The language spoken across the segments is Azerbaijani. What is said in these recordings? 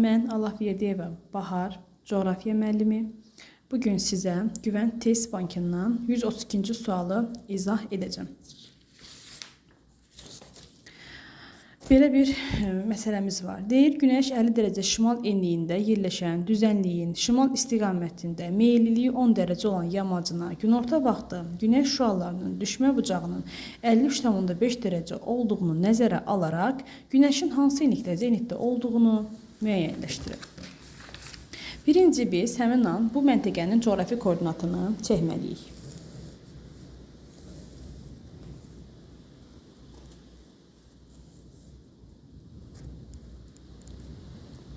Mən Allahverdiyeva Bahar, coğrafiya müəllimi. Bugün sizə Güvən Test Bankından 132-ci sualı izah edəcəm. Belə bir məsələmiz var. Deyir, Günəş 50 dərəcə şimal enliyində yerləşən düzənliyin şimal istiqamətində meylliliyi 10 dərəcə olan yamacına günorta vaxtı Günəş şüalarının düşmə bucağının 53,5 dərəcə olduğunu nəzərə alaraq Günəşin hansı enlikdə zenitdə olduğunu müəyyənləşdirir. Birinci biz həmin an bu məntəqənin coğrafi koordinatını çəkməliyik.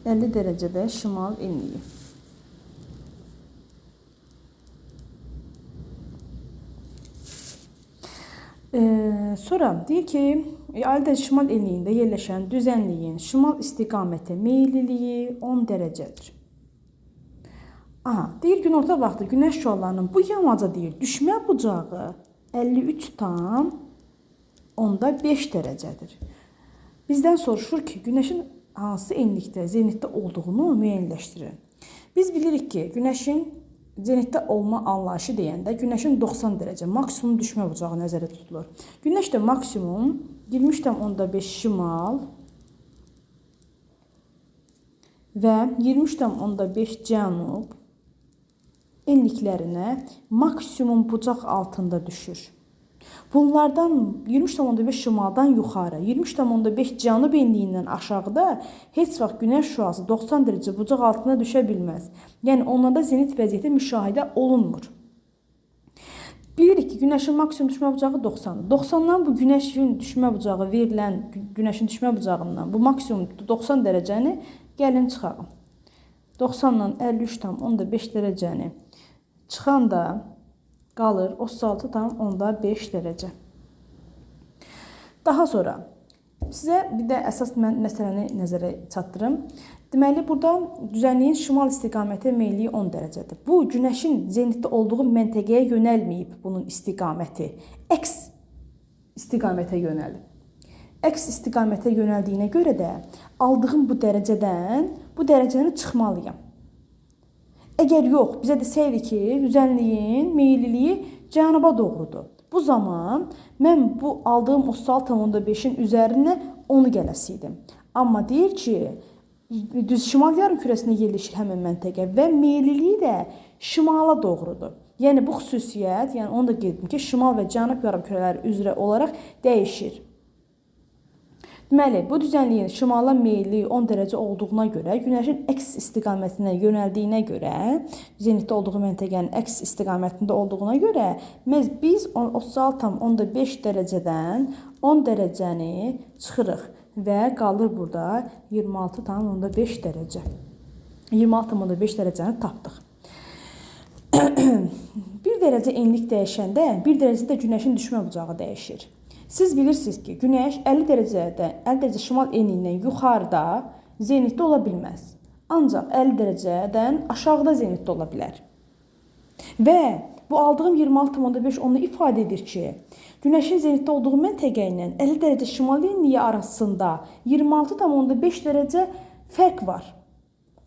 %50 dərəcədə şimal enliyi. Sonra deyir ki, 50 dərəcə şimal enliyində yerləşən düzənliyin şimal istiqamətə meylliliyi 10 dərəcədir. Deyir, günorta vaxtı Günəş şüalarının bu yamaca deyir, düşmə bucağı 53,5 dərəcədir. Bizdən soruşur ki, Günəşin hansı enlikdə, zenitdə olduğunu müəyyənləşdirir. Biz bilirik ki, Günəşin zenitdə olma anlayışı deyəndə Günəşin 90 dərəcə maksimum düşmə bucağı nəzərdə tutulur. Günəş də maksimum 23,5 şimal və 23,5 cənub enliklərinə maksimum bucaq altında düşür. Bunlardan 23,5 şimaldan yuxarı, 23,5 cənub enliyindən aşağıda heç vaxt Günəş şüası 90 dərəcə bucaq altına düşə bilməz. Yəni, onlarda zenit vəziyyəti müşahidə olunmur. Bilirik ki, Günəşin maksimum düşmə bucağı 90-dır. 90-dan bu Günəşin düşmə bucağı verilən Günəşin düşmə bucağından bu maksimum 90 dərəcəni gəlin çıxarın. 90-dan 53,5 dərəcəni çıxan da qalır 36,5 dərəcə. Daha sonra sizə bir də əsas məsələni nəzərə çatdırım. Deməli, burada düzənliyin şimal istiqamətə meyilliyi 10 dərəcədir. Bu, Günəşin zenitdə olduğu məntəqəyə yönəlməyib bunun istiqaməti. Əks istiqamətə yönəlib. Əks istiqamətə yönəldiyinə görə də aldığım bu dərəcəni çıxmalıyam. Əgər yox, bizə desəydi ki, düzənliyin meyilliliyi cənuba doğrudur. Bu zaman mən bu aldığım 36,5-in üzərinə 10-u gələsiydim. Amma deyir ki, şimal yarımkürəsində yerləşir həmin məntəqə və meyilliliyi də şimala doğrudur. Yəni, bu xüsusiyyət, onu da qeyd etdim ki, şimal və cənub yarımkürələri üzrə olaraq dəyişir. Deməli, bu düzənliyin şimala meyilliyi 10 dərəcə olduğuna görə, Günəşin əks istiqamətinə yönəldiyinə görə, zenitdə olduğu məntəqənin əks istiqamətində olduğuna görə, biz 36,5 dərəcədən 10 dərəcəni çıxırıq və qalır burada 26,5 dərəcə. 26,5 dərəcəni tapdıq. 1 dərəcə enlik dəyişəndə 1 dərəcədə Günəşin düşmə bucağı dəyişir. Siz bilirsiniz ki, Günəş 50 dərəcə şimal enliyindən yuxarıda zenitdə ola bilməz. Ancaq 50 dərəcədən aşağıda zenitdə ola bilər. Və bu aldığım 26,5 onu ifadə edir ki, Günəşin zenitdə olduğu məntəqə ilə 50 dərəcə şimal enliyi arasında 26,5 dərəcə fərq var.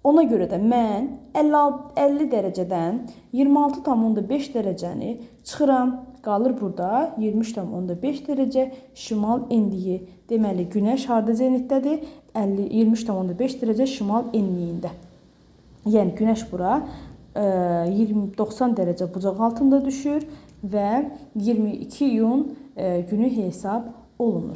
Ona görə də mən 50 dərəcədən 26,5 dərəcəni çıxıram. Qalır burada 23,5 dərəcə şimal enliyi. Deməli, Günəş harda zenitdədir? 23,5 dərəcə şimal enliyində. Yəni, Günəş bura 90 dərəcə bucaq altında düşür və 22 iyun günü hesab olunur.